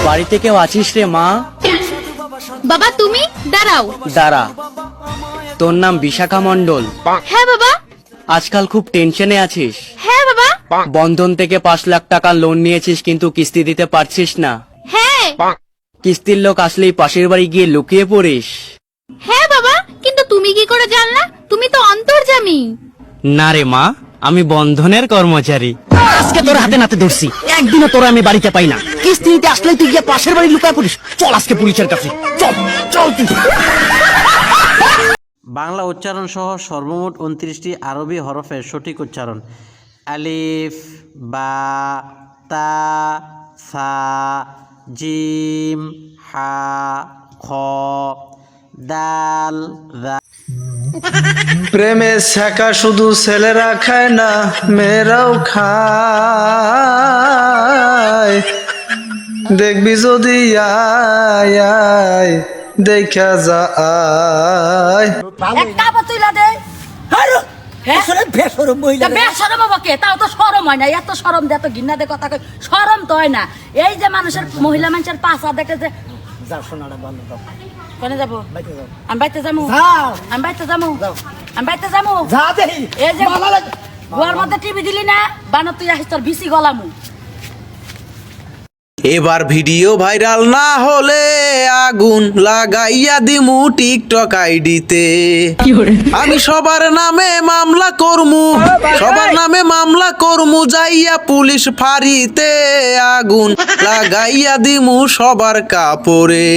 বাড়িতে কেউ আছিস রে মা? বাবা তুমি দাঁড়াও। দাঁড়া, তোর নাম বিশাখা মণ্ডল? হ্যাঁ বাবা। আজকাল খুব টেনশনে আছিস? হ্যাঁ বাবা। বন্ধন থেকে 5 লাখ টাকা লোন নিয়েছিস কিন্তু কিস্তি দিতে পারছিস না। হ্যাঁ। কিস্তির লোক আসলেই পাশের বাড়ি গিয়ে লুকিয়ে পড়িস। হ্যাঁ বাবা, কিন্তু তুমি কি করে জানলা? তুমি তো অন্তর্যামী। না রে মা, আমি বন্ধনের কর্মচারী। আজকে তোর হাতে নাতে ধরছি, একদিনও তোরা আমি বাড়িতে পাই না। কিস্তি নিতে আসলে তুই গিয়ে পাশের বাড়ি লুকায় পড়িস। চল আজকে পুলিশের কাছে, চল চল তুই। বাংলা উচ্চারণ সহ সর্বমোট 29টি আরবি হরফের সঠিক উচ্চারণ: আলিফ, বা, তা, সা, জিম, হা, খ, দাল, দা। প্রেমের শাখা শুধু ছেলেরা খায় না, মেয়েরাও খায়। দেখবি যদি আয় আয় দেখা যায়। একটা বাতুইলা দে। বেশরম বাবাকে তাও তো শরম হয় না। এত শরম দে, এত ঘৃণা দে কথা কই, শরম তো হয় না। এই যে মানুষের মহিলা মানুষের পাশা দেখে যে কোনে যাবো? আমি বাইতে যাবো, আমি বাইতে যাবো, আমি বাইতে যাবো। এই যে ঘর মধ্যে টিভি দিলি না, বানো তুই আসিস তোর বিসি গলামু। এবার ভিডিও ভাইরাল না হলে আগুন লাগাইয়া দিমু টিকটক আইডিতে। আমি সবার নামে মামলা করমু, সবার নামে মামলা করমু, যাইয়া পুলিশ ফাঁড়িতে আগুন লাগাইয়া দিমু সবার কাপড়ে।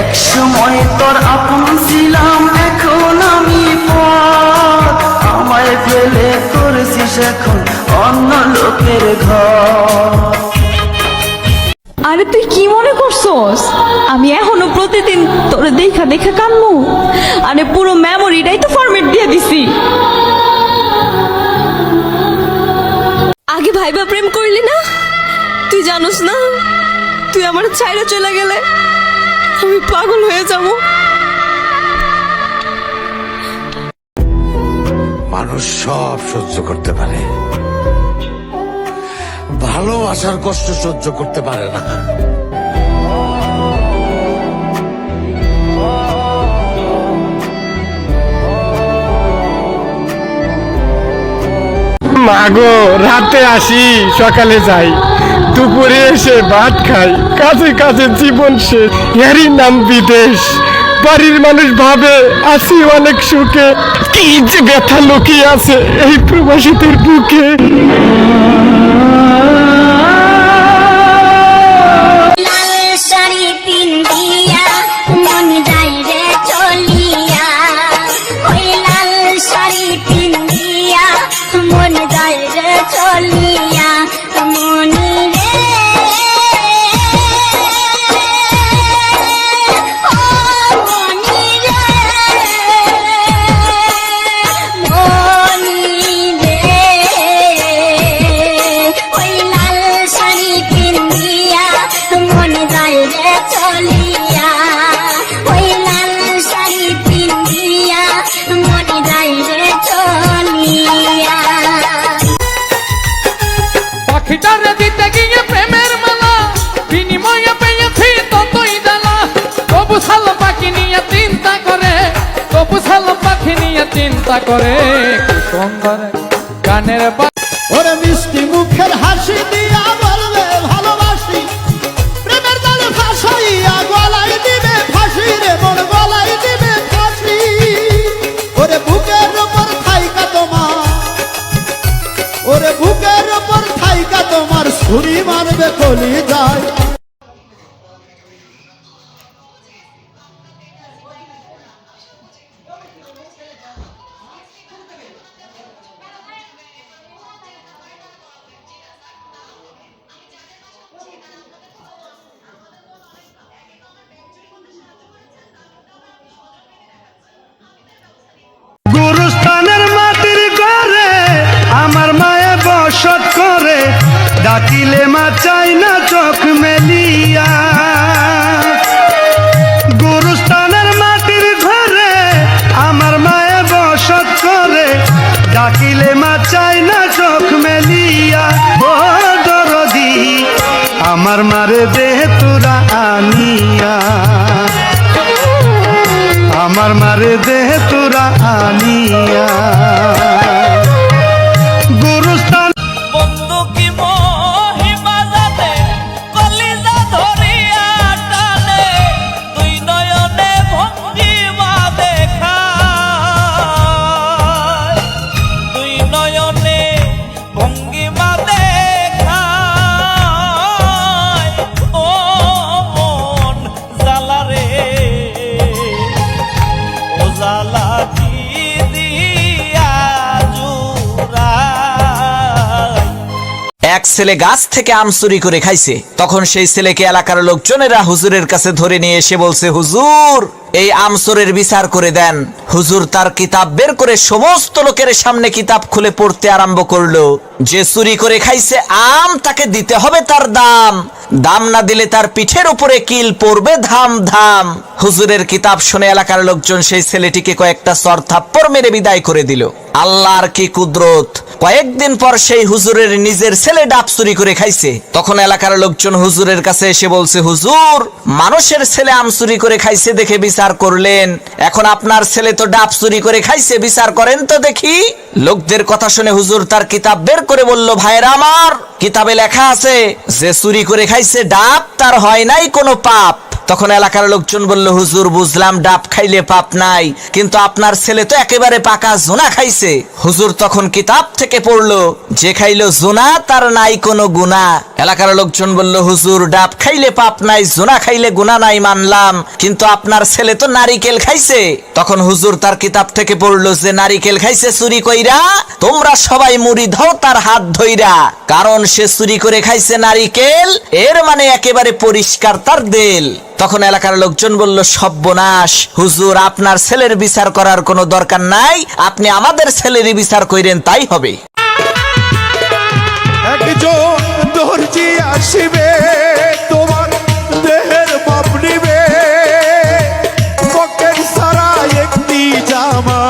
এক সময় তোর আপন ছিলাম, এখন আমি পর। আমায় ফেলে করেছিস এখন অন্য লোকের ঘর। আরে তুই কি মনে করছস আমি এখনো প্রতিদিন তোরে দেখা দেখা কানমু? আরে পুরো মেমোরিটাই তো ফরম্যাট দিয়ে দিছি। আগে ভাইবা প্রেম করলি না? তুই জানোস না তুই আমার ছাইড়া চলে গেলে আমি পাগল হয়ে যাব। মানুষ সব সহ্য করতে পারে, ভালোবাসার কষ্ট সহ্য করতে পারে না। মাগো, রাতে আসি সকালে যাই, দুপুরে এসে ভাত খাই, কাজে কাজে জীবন শেষ। এরই নাম বিদেশ। বাড়ির মানুষ ভাবে আছি অনেক সুখে, কি যে ব্যথা লুকিয়ে আছে এই প্রবাসীদের বুকে। চিন্তা করে সুন্দর গানের ওরে মিষ্টি মুখের হাসি দিয়া বলবে ভালোবাসি, প্রেমের জালে ফাঁসাইয়া গলায় দিবে ফাঁসি রে, মোর গলায় দিবে ফাঁসি। ওরে বুকের ওপর থাইকা তোমার, ওরে বুকের ওপর থাইকা তোমার ছুরি মারবে কলি যায়। গুরুস্থানের মাটির ঘরে আমার মায়ে বসত করে, ডাকিলে মা চাই না চোখ মেলিয়া। গুরুস্থানের মাটির ঘরে আমার মায়ে বসত করে, ডাকিলে মা চাই না চোখ মেলিয়া। ও দরদি আমার মা মারে দে তোরা আনিয়া, আমার মারে দে তোরা আনিয়া। গুরুস্থান বন্ধু কি মহিমা জানে, কলিজা ধরিয়া টানে, দুই নয়নে ভঙ্গিমা দেখায়, দুই নয়নে ভঙ্গিমা দেখায়, ও মন জ্বালা রে, ও জ্বালা কি দিয়া জুড়ায়। এক ছেলে গাছ থেকে আম চুরি করে খাইছে। তখন সেই ছেলেকে এলাকার লোকজনেরা হুজুরের কাছে ধরে নিয়ে এসে বলছে, হুজুর এই আম চোরের বিচার করে দেন। হুজুর তার কিতাব বের করে সমস্ত লোকের সামনে কিতাব খুলে পড়তে আরম্ভ করলো। যে চুরি করে খাইছে আম তাকে দিতে হবে তার দাম, দাম না দিলে তার পিঠের উপরে কিল পড়বে ধাম ধাম। হুজুরের কিতাব শুনে এলাকার লোকজন সেই ছেলেটিকে কয়েকটা চর থাপ্পড় মেরে বিদায় করে দিল। আল্লাহর কি কুদরত! কয়েকদিন পর সেই হুজুরের নিজের ছেলে ডাব চুরি করে খাইছে। তখন এলাকার লোকজন হুজুরের কাছে এসে বলছে, হুজুর মানুষের ছেলে আম চুরি করে খাইছে দেখে বিচার করলেন, এখন আপনার ছেলে তো ডাব চুরি করে খাইছে, বিচার করেন তো দেখি। লোকদের কথা শুনে হুজুর তার কিতাব বের করে বলল, ভাইরা আমার, কিতাবে লেখা আছে যে চুরি করে খাইছে ডাব তার হয় নাই কোনো পাপ। তখন এলাকার লোকজন বলল, হুজুর বুঝলাম ডাব খাইলে পাপ নাই, কিন্তু আপনার ছেলে তো একেবারে পাকা জোনা খাইছে। হুজুর তখন কিতাব থেকে পড়লো, যে খাইলো জোনা তার নাই কোনো গুনাহ। এলাকার লোকজন বলল, হুজুর ডাব খাইলে পাপ নাই, জোনা খাইলে গুনাহ নাই মানলাম, কিন্তু আপনার ছেলে তো নারিকেল খাইছে। তখন হুজুর তার কিতাব থেকে পড়লো, যে নারিকেল খাইছে চুরি কইরা, তোমরা সবাই মুড়ি দাও তার হাত ধইরা, কারণ সে চুরি করে খাইছে নারিকেল, এর মানে একেবারে পরিষ্কার তার দিল। তখন এলাকার লোকজন বলল, সর্বনাশ, হুজুর আপনার ছেলের বিচার করার কোনো দরকার নাই, আপনি আমাদের ছেলেরই বিচার কইরেন তাই হবে। একজন দর্জি আসিবে তোমার দেহের মাপ নিবে, পকেট সারা একটি জামা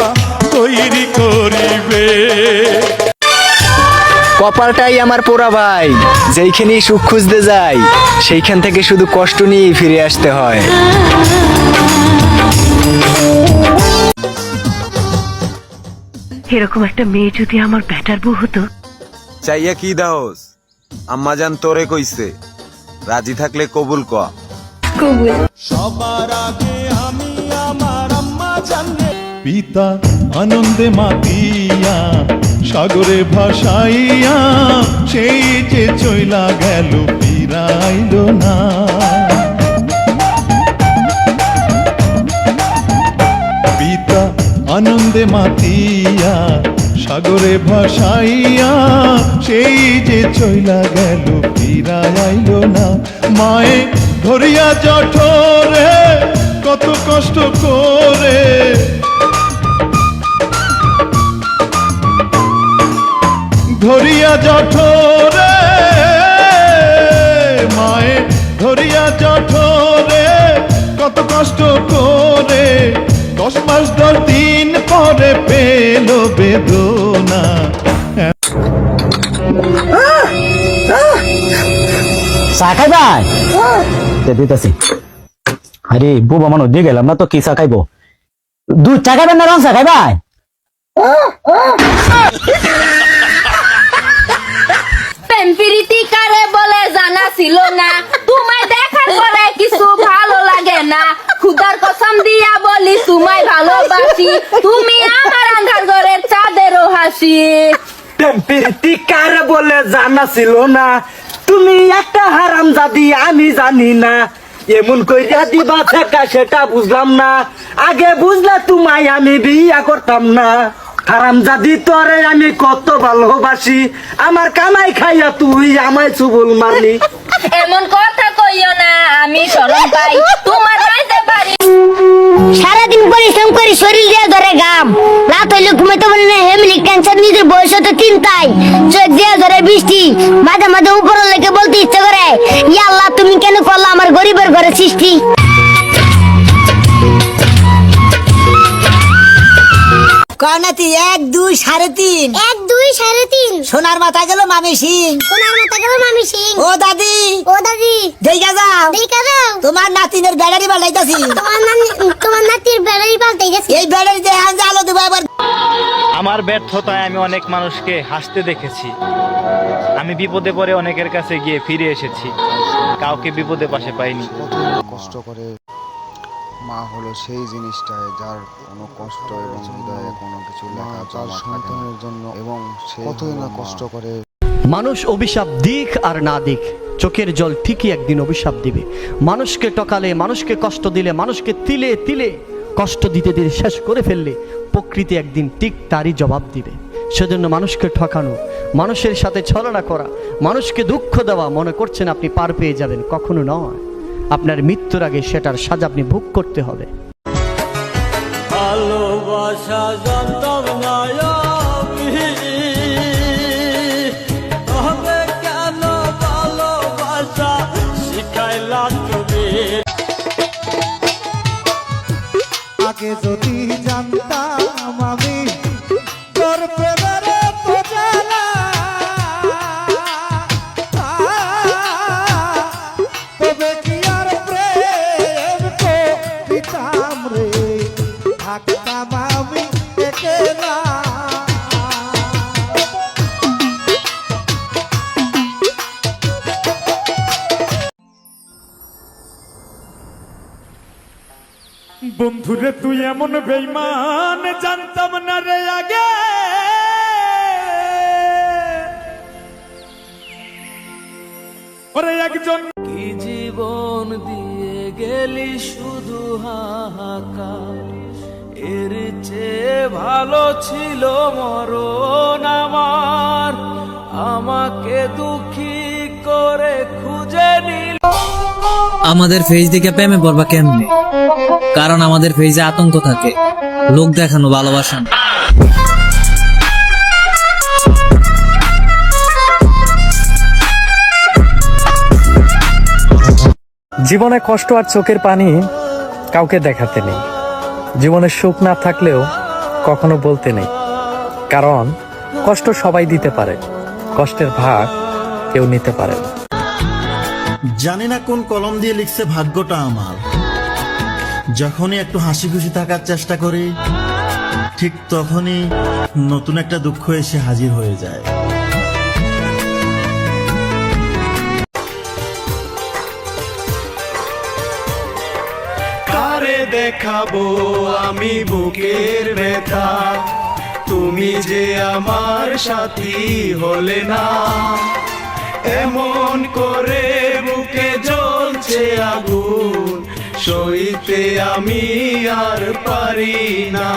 তৈরি করিবে। কপালটাই আমার পোড়া ভাই, যেইখানেই সুখ খুঁজতে যাই সেইখান থেকে শুধু কষ্ট নিয়ে ফিরে আসতে হয়। এরকম একটা মেয়ে যদি আমার ব্যাটার বউ হতো। চাইয়া কি দাওস? আম্মা জান তোরে কইছে, রাজি থাকলে কবুল ক। সবার আগে আমি আমার আম্মা জানে, পিতা আনন্দে মাতিয়া সাগরে ভাসাইয়া, সেই যে চইলা গেল ফিরাইল না। পিতা আনন্দে মাতিয়া সাগরে ভাসাইয়া, সেই যে চইলা গেল ফিরাইল না। মায়ে ধরিয়া জঠরে কত কষ্ট করে, ধরিয়া জঠরে, মায়ে ধরিয়া জঠরে কত কষ্ট করে, 10 মাস 10 দিন পরে পেল বেদনা। চা খাইবাই? দিতেছি। আরে বুবা মানুষ দিয়ে গেলাম না তো, কি চা খাইবো? দুধ চা খাইবেন না রং চা খাইবাই? প্রেম প্রীতি কারে বলে জানা ছিল না, তোমায় দেখার পরে কিছু ভালো লাগে না, খুদার কসম দিয়া বলি তোমায় ভালোবাসি, তুমি আমার আন্ধার ঘরের চাঁদেরও হাসি। প্রীতি কারে বলে জানা ছিল না, তুমি একটা হারামজাদি আমি জানি না, এমন কইরা দিবা থাকা সেটা বুঝলাম না, আগে বুঝলে তোমায় আমি বিয়া করতাম না। হারামজাদি তোরে আমি কত ভালোবাসি, আমার কামাই খাইয়া তুই আমায় চুবুল মারলি। এমন কথা কইও না, আমি শরম পাই, তোমার রাইতে পারি। সারাদিন পরিশ্রম করি, শরীর দিয়ে ধরে গাম, রাত হইলে ঘুমাইতে পারি না, হেমলিক ক্যান্সার, নিজের বয়স তো চিন্তায়, চোখ দিয়ে ধরে বৃষ্টি, মাঝে মাঝে উপর লেগে বলতে ইচ্ছে করে, ইয়া আল্লাহ তুমি কেন করলা আমার গরিবের ঘরে সৃষ্টি। কনাতি 1 2 3.5 1 2 3.5 সোনার মাথা গেল মামি সিং ও দাদি দেখা যাও তোমার নাতিনের ব্যাটারি পাল্টাইতাছি তোমার নাতির ব্যাটারি পাল্টাইতাছি এই ব্যাটারি দিয়ে আজ আলো দেব আবার। আমার ব্যর্থতায় আমি অনেক মানুষকে হাসতে দেখেছি, আমি বিপদে পড়ে অনেকের কাছে গিয়ে ফিরে এসেছি, কাউকে বিপদে পাশে পাইনি। কষ্ট করে মা হলো সেই জিনিসটায় যার কোনো কষ্ট এবং হৃদয়ে কোনো কিছু লেখা তার সন্তানের জন্য এবং সে কতই না কষ্ট করে। মানুষ অভিশাপ দিক আর না দিক, চোখের জল ঠিকই একদিন অভিশাপ দিবে। মানুষকে টকালে, মানুষকে কষ্ট দিলে, মানুষকে তিলে তিলে কষ্ট দিতে দিতে শেষ করে ফেললে প্রকৃতি একদিন ঠিক তারই জবাব দিবে। সেজন্য মানুষকে ঠকানো, মানুষের সাথে ছলনা করা, মানুষকে দুঃখ দেওয়া মনে করছেন আপনি পার পেয়ে যাবেন, কখনো নয়। আপনার মৃত্যুর আগে সেটার সাজা আপনি ভোগ করতে হবে। ভালোবাসা জানতাম না তবে কেন ভালোবাসা শিখাইলা তুমি। আগে যদি জানতাম আমি তোর প্রেমের তো জ্বালা, তবে কি আর প্রেম করিতাম রে, থাকতাম আমি একলা। বন্ধুরে তুই এমন বেঈমান জানতাম না রে আগে, ওরে একজন কি জীবন দিয়ে গেলি শুধু হাহাকার, এর চেয়ে ভালো ছিল মরণ আমার, আমাকে দুঃখী করে খুঁজে নিল। আমাদের ফেজ দিকে প্রেমে পড়বা কেমনে? কারণ আমাদের ফেজে আতঙ্ক থাকে, লোক দেখানো ভালোবাসা না। জীবনে কষ্ট আর চোখের পানি কাউকে দেখাতে নেই, জীবনের সুখ না থাকলেও কখনো বলতে নেই, কারণ কষ্ট সবাই দিতে পারে, কষ্টের ভাগ কেউ নিতে পারে না। জানি না কোন কলম দিয়ে লিখছে ভাগ্যটা আমার, যখনই একটু হাসি খুশি থাকার চেষ্টা করি ঠিক তখনই নতুন একটা দুঃখ এসে হাজির হয়ে যায়। কারে দেখাবো আমি বুকের ব্যথা, তুমি যে আমার সাথী হলে না, এমন করে বুকে জ্বলছে আগুন, সইতে আমি আর পারি না।